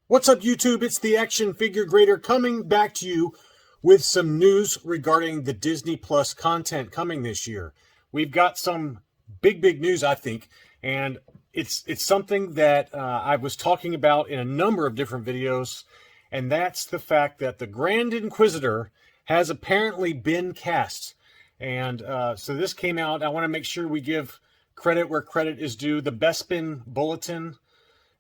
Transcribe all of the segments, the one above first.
What's up, YouTube? It's the Action Figure Grader coming back to you with some news regarding the Disney Plus content coming this year. We've got some big news, I think, and it's something that I was talking about in a number of different videos, and that's the fact that the Grand Inquisitor has apparently been cast. And so this came out. I want to make sure we give credit where credit is due. The Bespin Bulletin,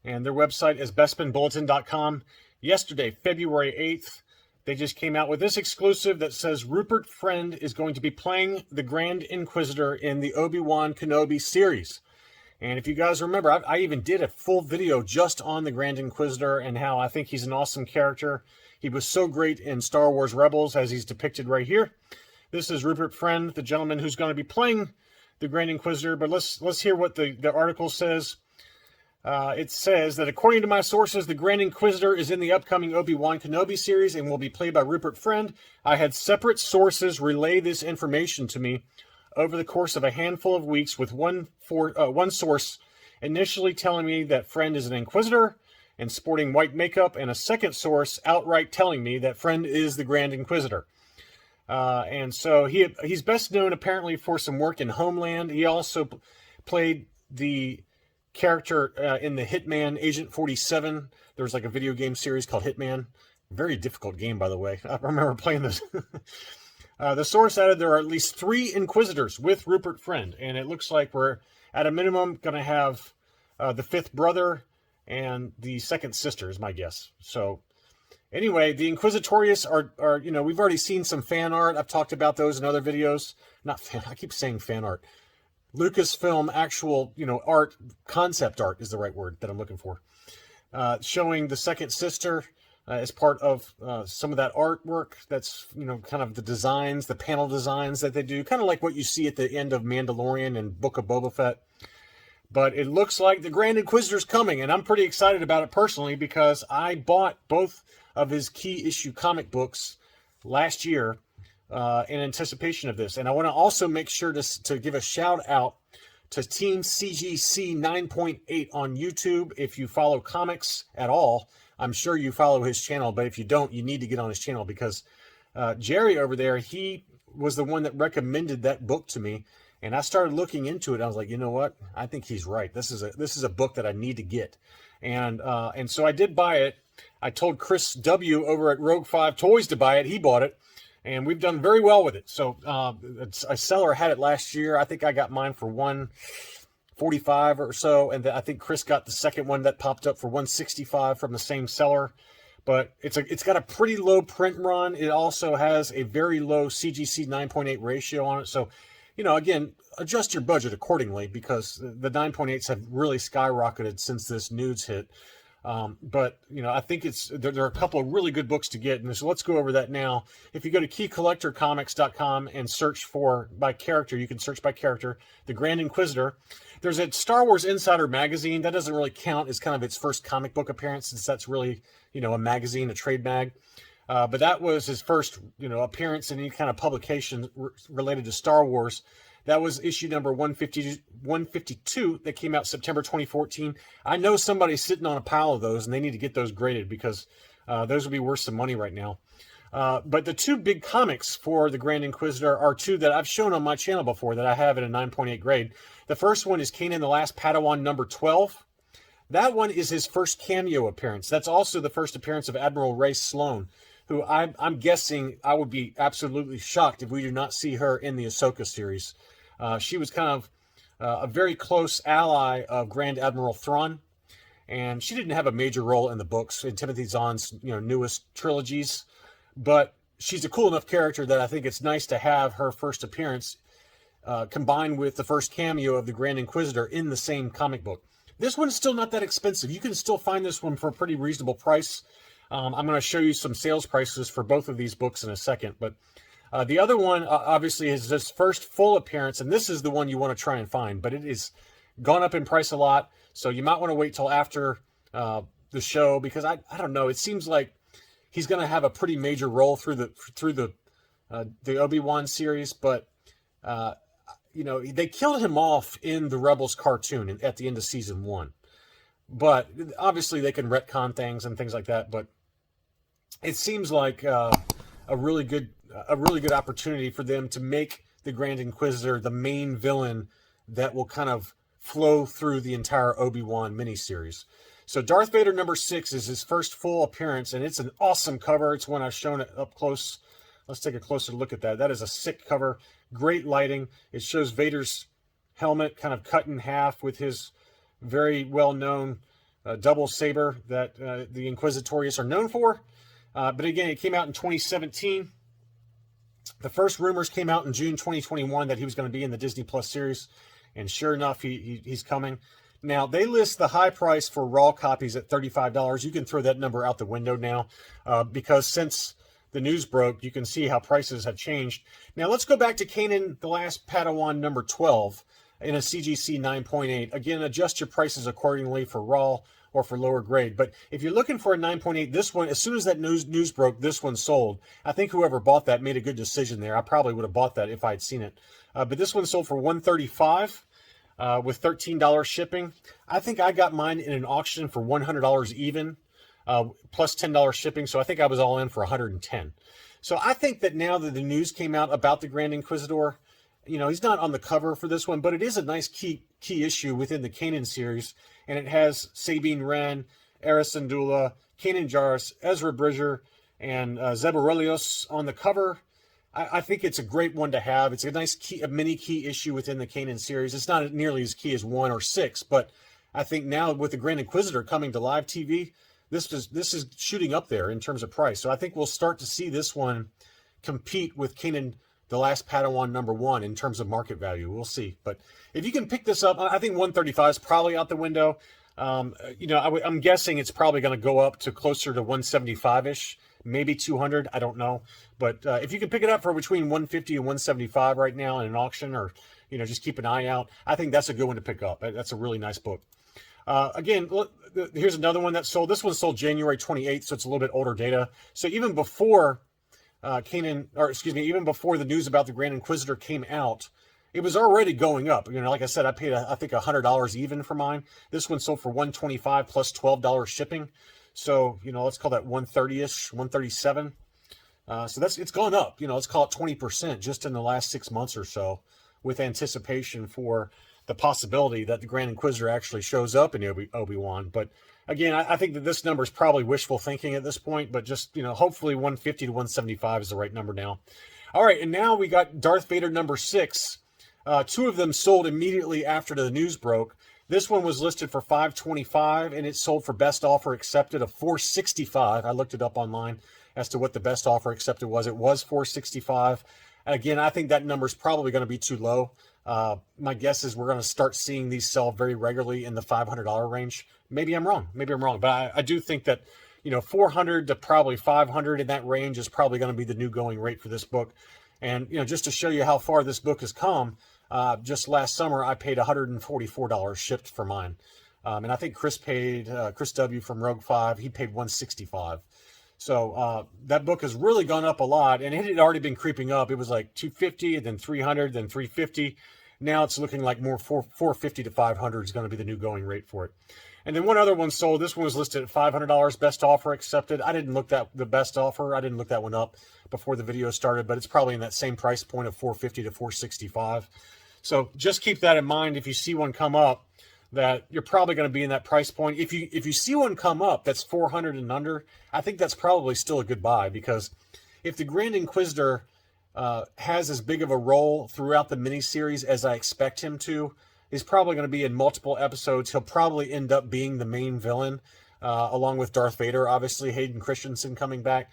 and their website is bespinbulletin.com. Yesterday, February 8th, they just came out with this exclusive that says Rupert Friend is going to be playing the Grand Inquisitor in the Obi-Wan Kenobi series. And if you guys remember, I even did a full video just on the Grand Inquisitor and how I think he's an awesome character. He was so great in Star Wars Rebels as he's depicted right here. This is Rupert Friend, the gentleman who's going to be playing the Grand Inquisitor. But let's hear what the article says. It says that according to my sources, the Grand Inquisitor is in the upcoming Obi-Wan Kenobi series and will be played by Rupert Friend. I had separate sources relay this information to me over the course of a handful of weeks, with one source initially telling me that Friend is an Inquisitor and sporting white makeup, and a second source outright telling me that Friend is the Grand Inquisitor. And so he's best known apparently for some work in Homeland. He also played the character in the Hitman Agent 47. There was like a video game series called Hitman. Very difficult game, by the way. I remember playing this. The source added there are at least 3 Inquisitors with Rupert Friend, and it looks like we're at a minimum going to have the 5th brother and the 2nd sister is my guess. So anyway, the Inquisitorius are we've already seen some fan art. I've talked about those in other videos. Not fan, I keep saying fan art. Lucasfilm actual, art, concept art is the right word that I'm looking for. Showing the 2nd sister as part of some of that artwork. That's, kind of the designs, the panel designs that they do. Kind of like what you see at the end of Mandalorian and Book of Boba Fett. But it looks like the Grand Inquisitor's coming, and I'm pretty excited about it personally because I bought both of his key issue comic books last year in anticipation of this. And I want to also make sure to give a shout out to Team CGC 9.8 on YouTube. If you follow comics at all, I'm sure you follow his channel, but if you don't, you need to get on his channel because Jerry over there, he was the one that recommended that book to me, and I started looking into it. I was like, you know what? I think he's right. This is a book that I need to get, and so I did buy it. I told Chris W over at Rogue 5 Toys to buy it. He bought it. And we've done very well with it. So a seller had it last year. I think I got mine for $145 or so. And I think Chris got the second one that popped up for $165 from the same seller. But it's got a pretty low print run. It also has a very low CGC 9.8 ratio on it. So, again, adjust your budget accordingly because the 9.8s have really skyrocketed since this news hit. But I think there are a couple of really good books to get, and so let's go over that now. If you go to keycollectorcomics.com and search by character, you can search by character, the Grand Inquisitor. There's a Star Wars Insider magazine. That doesn't really count as kind of its first comic book appearance, since that's really, a magazine, a trade mag. But that was his first, appearance in any kind of publication related to Star Wars. That was issue number 152 that came out September 2014. I know somebody's sitting on a pile of those, and they need to get those graded because those would be worth some money right now. But the 2 big comics for the Grand Inquisitor are 2 that I've shown on my channel before that I have at a 9.8 grade. The first one is Kanan the Last Padawan number 12. That one is his first cameo appearance. That's also the first appearance of Admiral Ray Sloan, who I'm guessing I would be absolutely shocked if we do not see her in the Ahsoka series. She was kind of a very close ally of Grand Admiral Thrawn, and she didn't have a major role in the books, in Timothy Zahn's newest trilogies, but she's a cool enough character that I think it's nice to have her first appearance combined with the first cameo of the Grand Inquisitor in the same comic book. This one's still not that expensive. You can still find this one for a pretty reasonable price. I'm going to show you some sales prices for both of these books in a second, but the other one, obviously, is his first full appearance, and this is the one you want to try and find, but it is gone up in price a lot, so you might want to wait till after the show, because I don't know, it seems like he's going to have a pretty major role through the Obi-Wan series, but they killed him off in the Rebels cartoon at the end of season 1. but obviously they can retcon things and things like that. But it seems like a really good opportunity for them to make the Grand Inquisitor the main villain that will kind of flow through the entire Obi-Wan miniseries. So Darth Vader #6 is his first full appearance, and it's an awesome cover. It's one I've shown it up close. Let's take a closer look at that. That is a sick cover. Great lighting. It shows Vader's helmet kind of cut in half with his very well-known double saber that the Inquisitorius are known for. But again, it came out in 2017. The first rumors came out in June 2021 that he was going to be in the Disney Plus series. And sure enough, he's coming. Now, they list the high price for raw copies at $35. You can throw that number out the window now because since the news broke, you can see how prices have changed. Now, let's go back to Kanan, the Last Padawan #12 in a CGC 9.8. Again, adjust your prices accordingly for raw or for lower grade. But if you're looking for a 9.8, this one, as soon as that news broke, this one sold. I think whoever bought that made a good decision there. I probably would have bought that if I had seen it. But this one sold for $135 with $13 shipping. I think I got mine in an auction for $100 even, plus $10 shipping. So I think I was all in for $110. So I think that now that the news came out about the Grand Inquisitor, you know, he's not on the cover for this one, but it is a nice key issue within the Kanan series. And it has Sabine Wren, Eris Syndulla, Kanan Jarrus, Ezra Bridger, and Zeb Orrelios on the cover. I think it's a great one to have. It's a nice a mini key issue within the Kanan series. It's not nearly as key as 1 or 6, but I think now with the Grand Inquisitor coming to live TV, this is shooting up there in terms of price. So I think we'll start to see this one compete with Kanan, the Last Padawan #1 in terms of market value. We'll see. But if you can pick this up, I think 135 is probably out the window. You know, I'm guessing it's probably going to go up to closer to 175-ish, maybe 200. I don't know. But if you can pick it up for between 150 and 175 right now in an auction, or, you know, just keep an eye out, I think that's a good one to pick up. That's a really nice book. Again, look, here's another one that sold. This one sold January 28th, so it's a little bit older data. So even before even before the news about the Grand Inquisitor came out, it was already going up. You know, like I said, I paid, I think, $100 even for mine. This one sold for $125 plus $12 shipping. So, you know, let's call that 130-ish, 137. So it's gone up. You know, let's call it 20% just in the last 6 months or so, with anticipation for the possibility that the Grand Inquisitor actually shows up in Obi-Wan. But again, I think that this number is probably wishful thinking at this point, but just, you know, hopefully 150 to 175 is the right number now. All right, and now we got Darth Vader #6. 2 of them sold immediately after the news broke. This one was listed for $525, and it sold for best offer accepted of $465. I looked it up online as to what the best offer accepted was. It was $465. Again, I think that number is probably going to be too low. My guess is we're going to start seeing these sell very regularly in the $500 range. Maybe I'm wrong. But I do think that, you know, $400 to probably $500 in that range is probably going to be the new going rate for this book. And, you know, just to show you how far this book has come, just last summer, I paid $144 shipped for mine. And I think Chris W. from Rogue 5, he paid $165. So that book has really gone up a lot, and it had already been creeping up. It was like $250, then $300, then $350. Now it's looking like more $450 to $500 is going to be the new going rate for it. And then one other one sold. This one was listed at $500, best offer accepted. I didn't look that the best offer. I didn't look that one up before the video started, but it's probably in that same price point of $450 to $465. So just keep that in mind if you see one come up, that you're probably going to be in that price point. If you see one come up that's $400 and under, I think that's probably still a good buy, because if the Grand Inquisitor has as big of a role throughout the miniseries as I expect him to, he's probably going to be in multiple episodes. He'll probably end up being the main villain, along with Darth Vader, obviously, Hayden Christensen coming back.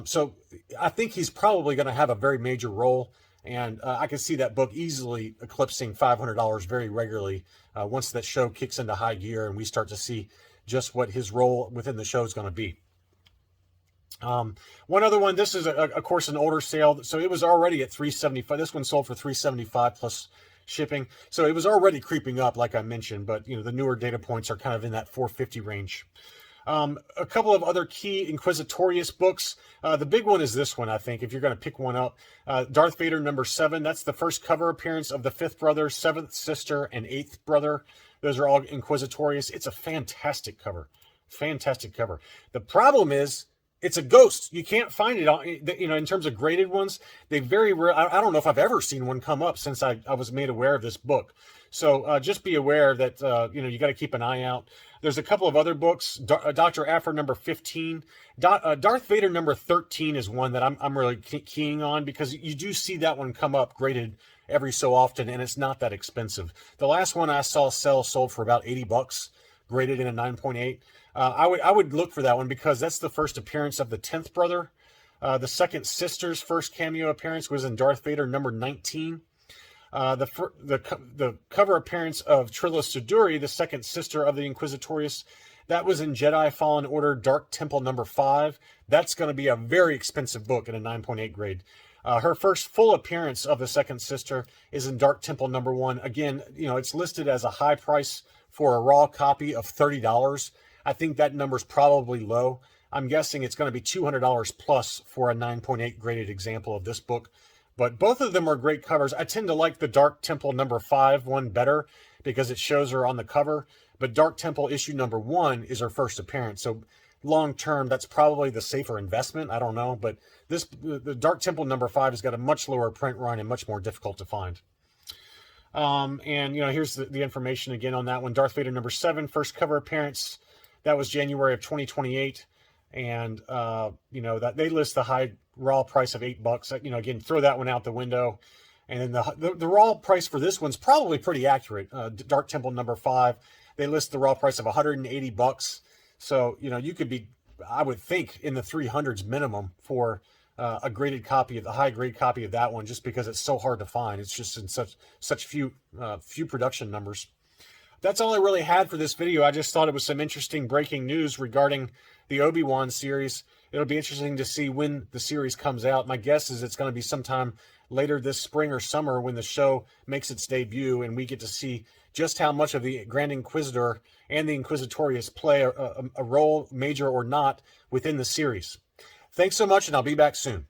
So I think he's probably going to have a very major role. And I can see that book easily eclipsing $500 very regularly once that show kicks into high gear and we start to see just what his role within the show is going to be. One other one, this is, of course, an older sale. So it was already at $375. This one sold for $375 plus shipping. So it was already creeping up, like I mentioned. But, you know, the newer data points are kind of in that $450 range. A couple of other key Inquisitorious books. The big one is this one, I think, if you're going to pick one up. Darth Vader #7. That's the first cover appearance of the 5th brother, 7th sister, and 8th brother Those are all Inquisitorius. It's a fantastic cover. Fantastic cover. The problem is it's a ghost. You can't find it on, in terms of graded ones. They very rare. I don't know if I've ever seen one come up since I was made aware of this book. So just be aware that, you got to keep an eye out. There's a couple of other books. Dr. Aphra number 15. Darth Vader number 13 is one that I'm really keying on, because you do see that one come up graded every so often, and it's not that expensive. The last one I saw sold for about $80, graded in a 9.8. I would look for that one, because that's the first appearance of the 10th brother. The second sister's first cameo appearance was in Darth Vader number 19. The cover appearance of Trilla Suduri, the second sister of the Inquisitorius, that was in Jedi Fallen Order Dark Temple number 5. That's going to be a very expensive book in a 9.8 grade. Her first full appearance of the second sister is in Dark Temple number 1. Again, it's listed as a high price for a raw copy of $30. I think that number's probably low. I'm guessing it's going to be $200 plus for a 9.8 graded example of this book. But both of them are great covers. I tend to like the Dark Temple number 5 one better, because it shows her on the cover. But Dark Temple issue number 1 is her first appearance. So long term, that's probably the safer investment. I don't know. But the Dark Temple number 5 has got a much lower print run and much more difficult to find. And here's the information again on that one. Darth Vader number 7, first cover appearance. That was January of 2028. And, that they list the high raw price of $8. Again, throw that one out the window. And then the raw price for this one's probably pretty accurate. Dark Temple number 5, they list the raw price of $180. So, you could be, I would think, in the 300s minimum for a graded copy of the high grade copy of that one, just because it's so hard to find. It's just in such few production numbers. That's all I really had for this video. I just thought it was some interesting breaking news regarding the Obi-Wan series. It'll be interesting to see when the series comes out. My guess is it's going to be sometime later this spring or summer when the show makes its debut, and we get to see just how much of the Grand Inquisitor and the Inquisitorius play a role, major or not, within the series. Thanks so much, and I'll be back soon.